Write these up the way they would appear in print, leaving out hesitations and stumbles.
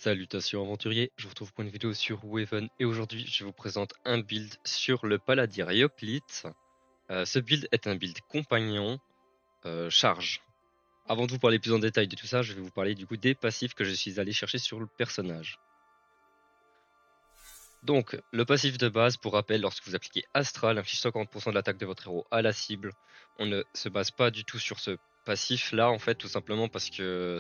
Salutations aventuriers, je vous retrouve pour une vidéo sur Weaven et aujourd'hui je vous présente un build sur le Palladir Yoplit. Ce build est un build compagnon charge. Avant de vous parler plus en détail de tout ça, je vais vous parler du coup des passifs que je suis allé chercher sur le personnage. Donc le passif de base, pour rappel, lorsque vous appliquez Astral, inflige 50% de l'attaque de votre héros à la cible. On ne se base pas du tout sur ce passif là en fait, tout simplement parce que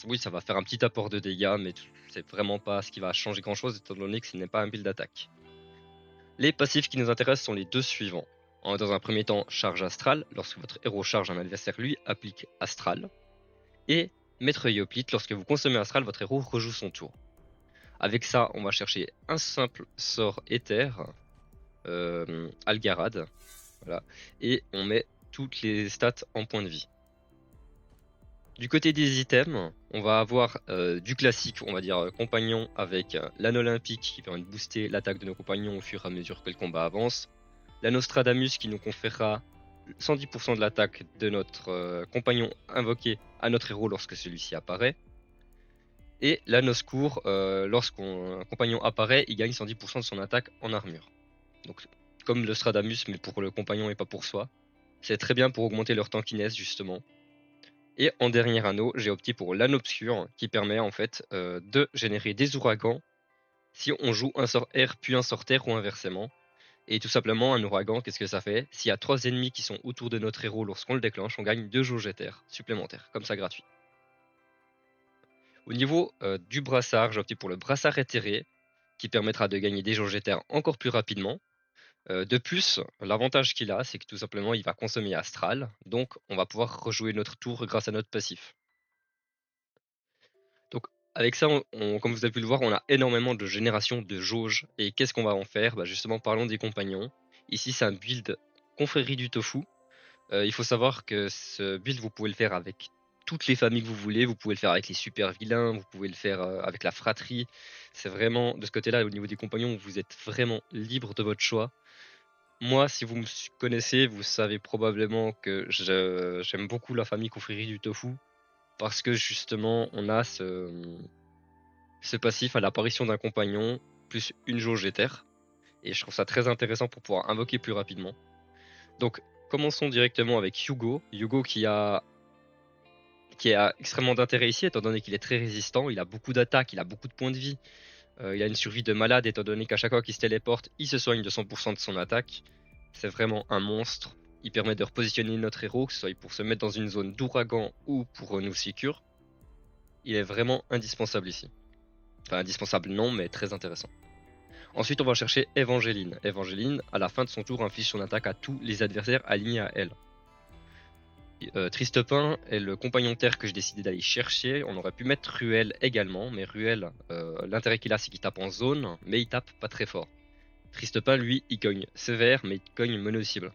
oui, ça va faire un petit apport de dégâts, mais c'est vraiment pas ce qui va changer grand chose étant donné que ce n'est pas un build d'attaque. Les passifs qui nous intéressent sont les deux suivants. Dans un premier temps, charge Astral, lorsque votre héros charge un adversaire, lui applique Astral. Et Maître Yoplit, lorsque vous consommez Astral, votre héros rejoue son tour. Avec ça, on va chercher un simple sort éther, Algarad, voilà, et on met toutes les stats en points de vie. Du côté des items, on va avoir du classique, on va dire compagnon avec l'anneau olympique qui permet de booster l'attaque de nos compagnons au fur et à mesure que le combat avance. L'anneau Stradamus qui nous conférera 110% de l'attaque de notre compagnon invoqué à notre héros lorsque celui-ci apparaît. Et l'anneau secours, lorsqu'un compagnon apparaît, il gagne 110% de son attaque en armure. Donc comme le Stradamus mais pour le compagnon et pas pour soi. C'est très bien pour augmenter leur tankiness justement. Et en dernier anneau, j'ai opté pour l'anneau obscur qui permet en fait de générer des ouragans si on joue un sort air puis un sort terre ou inversement. Et tout simplement, un ouragan, qu'est-ce que ça fait? S'il y a 3 ennemis qui sont autour de notre héros lorsqu'on le déclenche, on gagne 2 jauges éther supplémentaires, comme ça gratuit. Au niveau du brassard, j'ai opté pour le brassard éthéré qui permettra de gagner des jauges éther encore plus rapidement. De plus, l'avantage qu'il a, c'est que tout simplement, il va consommer Astral, donc on va pouvoir rejouer notre tour grâce à notre passif. Donc avec ça, comme vous avez pu le voir, on a énormément de génération de jauges. Et qu'est-ce qu'on va en faire? Justement, parlons des compagnons. Ici, c'est un build confrérie du tofu. Il faut savoir que ce build, vous pouvez le faire avec toutes les familles que vous voulez. Vous pouvez le faire avec les super vilains, vous pouvez le faire avec la fratrie. C'est vraiment, de ce côté-là, au niveau des compagnons, vous êtes vraiment libre de votre choix. Moi, si vous me connaissez, vous savez probablement que j'aime beaucoup la famille confrérie du tofu. Parce que justement, on a ce passif à l'apparition d'un compagnon, plus une jauge éther. Et je trouve ça très intéressant pour pouvoir invoquer plus rapidement. Donc, commençons directement avec Hugo. Hugo qui a extrêmement d'intérêt ici, étant donné qu'il est très résistant, il a beaucoup d'attaques, il a beaucoup de points de vie. Il a une survie de malade, étant donné qu'à chaque fois qu'il se téléporte, il se soigne de 100% de son attaque. C'est vraiment un monstre. Il permet de repositionner notre héros, que ce soit pour se mettre dans une zone d'ouragan ou pour nous secure. Il est vraiment indispensable ici. Enfin, indispensable non, mais très intéressant. Ensuite, on va chercher Evangeline. Evangeline, à la fin de son tour, inflige son attaque à tous les adversaires alignés à elle. Tristepin est le compagnon terre que j'ai décidé d'aller chercher. On aurait pu mettre Ruel également, mais Ruel, l'intérêt qu'il a, c'est qu'il tape en zone, mais il tape pas très fort. Tristepin, lui, il cogne sévère, mais il cogne mono-cible.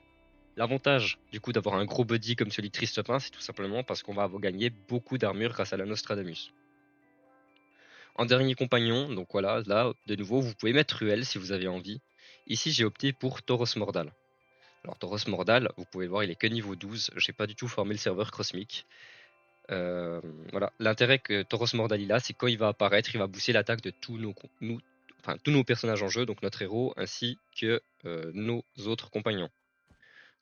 L'avantage, du coup, d'avoir un gros body comme celui de Tristepin, c'est tout simplement parce qu'on va gagner beaucoup d'armure grâce à la Nostradamus. En dernier compagnon, donc voilà, là, de nouveau, vous pouvez mettre Ruel si vous avez envie. Ici, j'ai opté pour Tauros Mordal. Alors Tauros Mordal, vous pouvez le voir, il est que niveau 12. J'ai pas du tout formé le serveur Cosmic. Euh, voilà. L'intérêt que Tauros Mordal il a, c'est quand il va apparaître, il va booster l'attaque de tous nos personnages en jeu, donc notre héros ainsi que nos autres compagnons.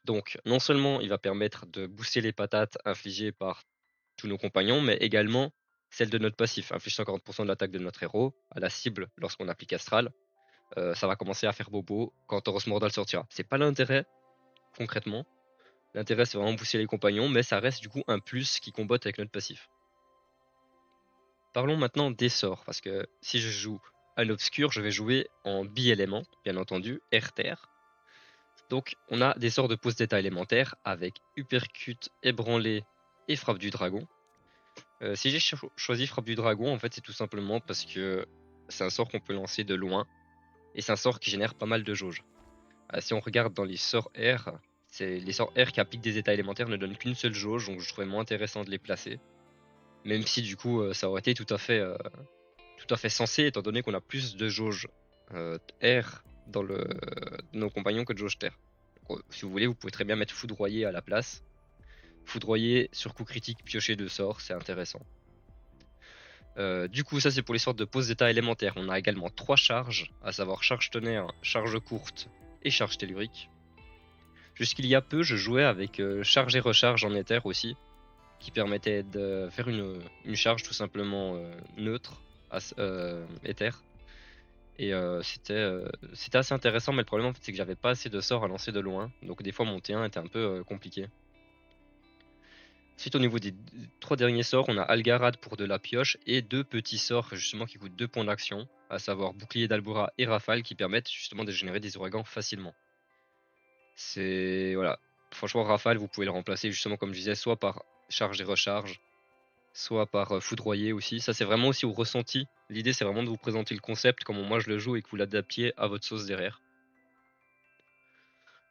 Donc non seulement il va permettre de booster les patates infligées par tous nos compagnons, mais également celle de notre passif, inflige 50% de l'attaque de notre héros à la cible lorsqu'on applique Astral. Ça va commencer à faire bobo quand Tauros Mordal sortira. C'est pas l'intérêt, concrètement. L'intérêt, c'est vraiment pousser les compagnons, mais ça reste du coup un plus qui combotte avec notre passif. Parlons maintenant des sorts, parce que si je joue un obscur, je vais jouer en bi-élément, bien entendu, air-terre. Donc on a des sorts de pose d'état élémentaire avec uppercut, ébranlé et frappe du dragon. Si j'ai choisi frappe du dragon, en fait c'est tout simplement parce que c'est un sort qu'on peut lancer de loin, et c'est un sort qui génère pas mal de jauges. Si on regarde dans les sorts air, les sorts air qui appliquent des états élémentaires ne donnent qu'une seule jauge, donc je trouvais moins intéressant de les placer. Même si du coup ça aurait été tout à fait sensé, étant donné qu'on a plus de jauge air dans nos compagnons que de jauge terre. Donc, si vous voulez, vous pouvez très bien mettre foudroyer à la place. Foudroyer sur coup critique, piocher 2 sorts, c'est intéressant. Du coup, ça c'est pour les sortes de poses d'état élémentaires. On a également 3 charges, à savoir charge tonnerre, charge courte et charge tellurique. Jusqu'il y a peu, je jouais avec charge et recharge en éther aussi, qui permettait de faire une charge tout simplement neutre, éther. Et c'était assez intéressant, mais le problème en fait, c'est que j'avais pas assez de sorts à lancer de loin, donc des fois mon T1 était un peu compliqué. Ensuite, au niveau des 3 derniers sorts, on a Algarad pour de la pioche et 2 petits sorts justement qui coûtent 2 points d'action, à savoir Bouclier d'Albora et Rafale, qui permettent justement de générer des ouragans facilement. C'est voilà, franchement Rafale, vous pouvez le remplacer justement comme je disais, soit par charge et recharge, soit par foudroyer aussi. Ça c'est vraiment aussi au ressenti. L'idée c'est vraiment de vous présenter le concept, comment moi je le joue et que vous l'adaptiez à votre sauce derrière.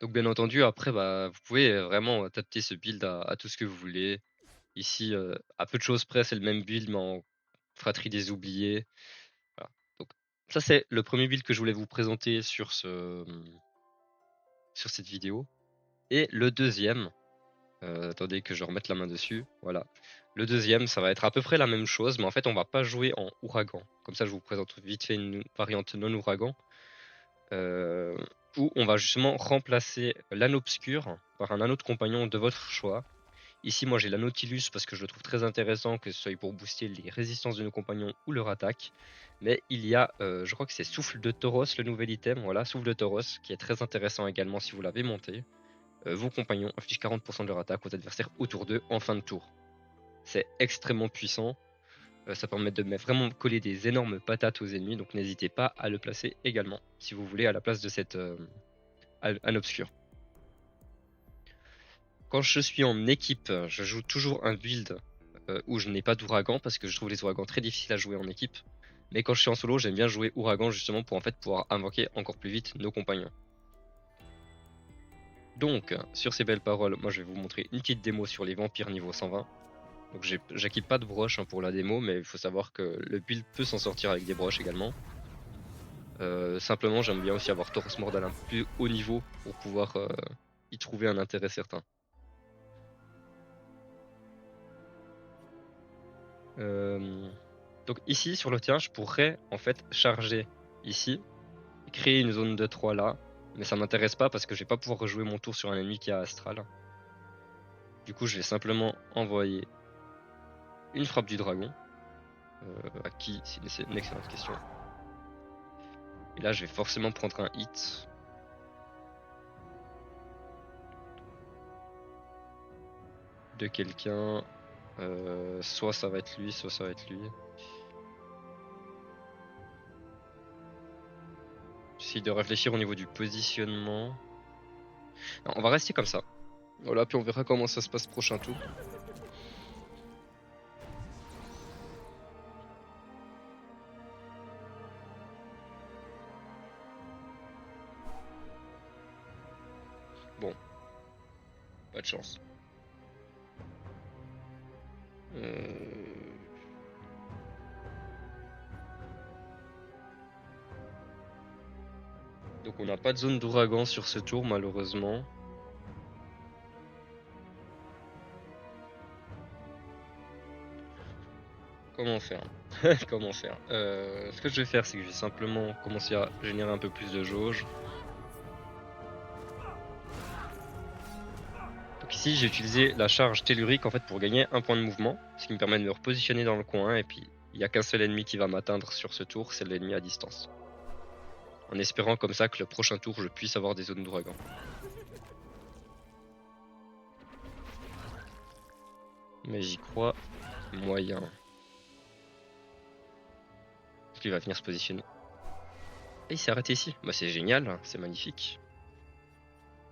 Donc bien entendu après bah, vous pouvez vraiment adapter ce build à tout ce que vous voulez. Ici à peu de choses près c'est le même build mais en fratrie des oubliés. Voilà. Donc ça c'est le premier build que je voulais vous présenter sur cette vidéo. Et le deuxième, attendez que je remette la main dessus. Voilà. Le deuxième, ça va être à peu près la même chose, mais en fait, on va pas jouer en ouragan. Comme ça, je vous présente vite fait une variante non ouragan, euh, où on va justement remplacer l'anneau obscur par un anneau de compagnon de votre choix. Ici, moi, j'ai l'anneau Nautilus parce que je le trouve très intéressant, que ce soit pour booster les résistances de nos compagnons ou leur attaque. Mais il y a, je crois que c'est Souffle de Tauros, le nouvel item. Voilà, Souffle de Tauros, qui est très intéressant également si vous l'avez monté. Vos compagnons infligent 40% de leur attaque aux adversaires autour d'eux en fin de tour. C'est extrêmement puissant. Ça permet de vraiment coller des énormes patates aux ennemis, donc n'hésitez pas à le placer également si vous voulez à la place de cette un obscur. Quand je suis en équipe, je joue toujours un build où je n'ai pas d'ouragan parce que je trouve les ouragans très difficiles à jouer en équipe. Mais quand je suis en solo, j'aime bien jouer ouragan justement pour en fait pouvoir invoquer encore plus vite nos compagnons. Donc, sur ces belles paroles, moi je vais vous montrer une petite démo sur les vampires niveau 120. Donc j'acquitte pas de broche pour la démo, mais il faut savoir que le build peut s'en sortir avec des broches également. Simplement, j'aime bien aussi avoir Tauros Mordal un peu plus haut niveau pour pouvoir y trouver un intérêt certain. Donc ici, sur le terrain, je pourrais en fait charger ici, créer une zone de 3 là, mais ça m'intéresse pas parce que je vais pas pouvoir rejouer mon tour sur un ennemi qui a Astral. Du coup, je vais simplement envoyer une frappe du dragon. À qui? C'est une excellente question. Et là, je vais forcément prendre un hit. De quelqu'un. Soit ça va être lui, soit ça va être lui. J'essaie de réfléchir au niveau du positionnement. Non, on va rester comme ça. Voilà, puis on verra comment ça se passe prochain tour. Bon, pas de chance. Donc on n'a pas de zone d'ouragan sur ce tour malheureusement. Comment faire? Comment faire? Ce que je vais faire, c'est que je vais simplement commencer à générer un peu plus de jauge. Donc ici, j'ai utilisé la charge tellurique en fait pour gagner un point de mouvement, ce qui me permet de me repositionner dans le coin et puis il n'y a qu'un seul ennemi qui va m'atteindre sur ce tour, c'est l'ennemi à distance. En espérant comme ça que le prochain tour je puisse avoir des zones d'ouragan. Mais j'y crois moyen. Parce qu'il va venir se positionner. Et il s'est arrêté ici. Bah c'est génial, c'est magnifique.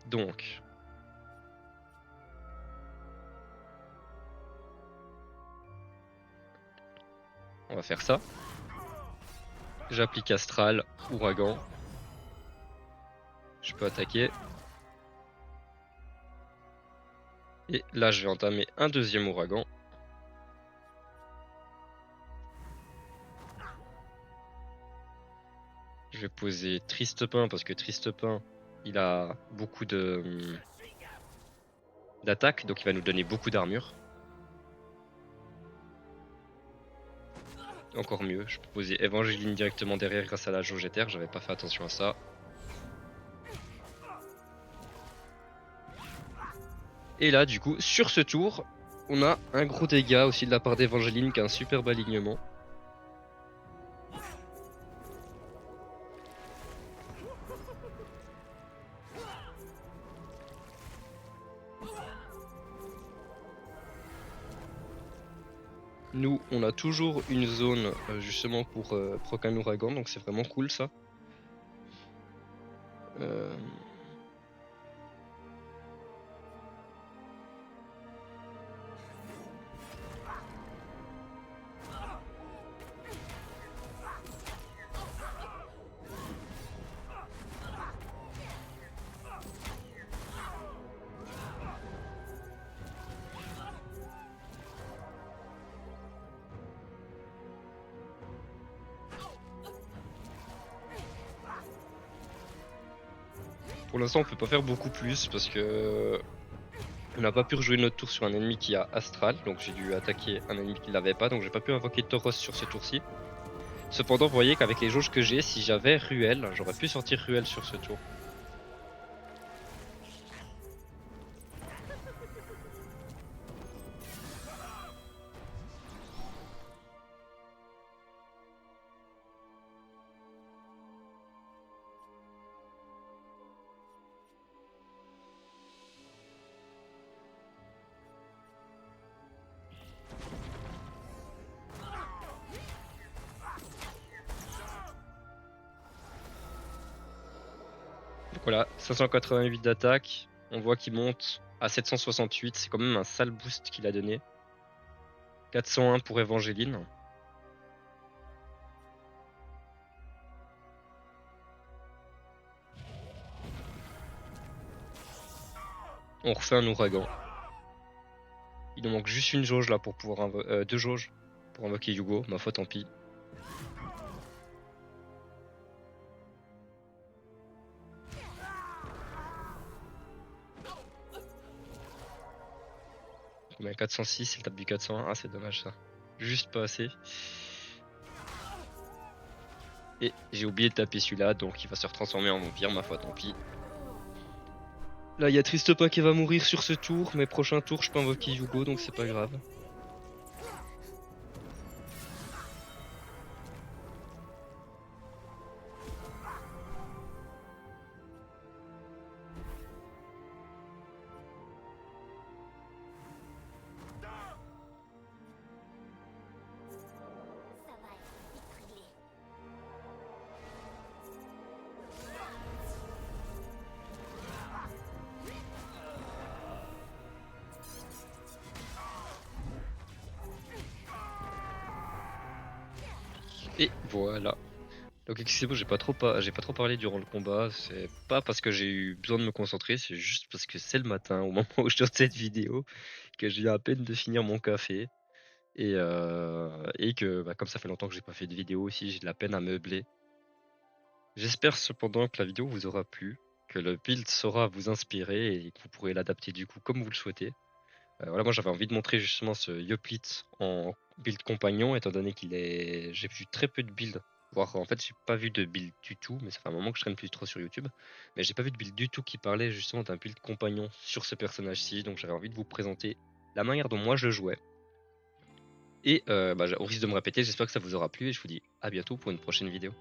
Donc. On va faire ça. J'applique Astral, Ouragan. Je peux attaquer. Et là je vais entamer un deuxième Ouragan. Je vais poser Tristepin parce que Tristepin il a beaucoup d'attaque, donc il va nous donner beaucoup d'armure. encore mieux. Je peux poser Evangeline directement derrière grâce à la jauge éther, j'avais pas fait attention à ça. Et là, du coup, sur ce tour, on a un gros dégât aussi de la part d'Evangeline qui a un superbe alignement. Nous, on a toujours une zone justement pour proc un ouragan, donc c'est vraiment cool ça. Euh, Pour l'instant, on peut pas faire beaucoup plus parce que on n'a pas pu rejouer notre tour sur un ennemi qui a Astral, donc j'ai dû attaquer un ennemi qui l'avait pas, donc j'ai pas pu invoquer Tauros sur ce tour-ci. Cependant, vous voyez qu'avec les jauges que j'ai, si j'avais Ruel, j'aurais pu sortir Ruel sur ce tour. Donc voilà, 588 d'attaque, on voit qu'il monte à 768, c'est quand même un sale boost qu'il a donné. 401 pour Evangeline. On refait un ouragan. Il nous manque juste une jauge là pour pouvoir deux jauges pour invoquer Yugo, ma foi tant pis. Combien 406, il tape du 401. Ah, c'est dommage ça. Juste pas assez. Et j'ai oublié de taper celui-là, donc il va se retransformer en vampire, ma foi, tant pis. Là, il y a Tristopin qui va mourir sur ce tour, mais prochain tour, je peux invoquer Yugo, donc c'est pas grave. Et voilà. Donc excusez-moi, j'ai pas trop parlé durant le combat. C'est pas parce que j'ai eu besoin de me concentrer, c'est juste parce que c'est le matin, au moment où je tourne cette vidéo, que j'ai eu à peine de finir mon café. Et que bah, comme ça fait longtemps que j'ai pas fait de vidéo aussi, j'ai de la peine à meubler. J'espère cependant que la vidéo vous aura plu, que le build saura vous inspirer et que vous pourrez l'adapter du coup comme vous le souhaitez. Voilà, moi j'avais envie de montrer justement ce Yoplit en build compagnon, étant donné j'ai vu très peu de builds. Voire en fait j'ai pas vu de build du tout, mais ça fait un moment que je traîne plus trop sur YouTube. Mais j'ai pas vu de build du tout qui parlait justement d'un build compagnon sur ce personnage-ci, donc j'avais envie de vous présenter la manière dont moi je jouais. Et bah, au risque de me répéter, j'espère que ça vous aura plu et je vous dis à bientôt pour une prochaine vidéo.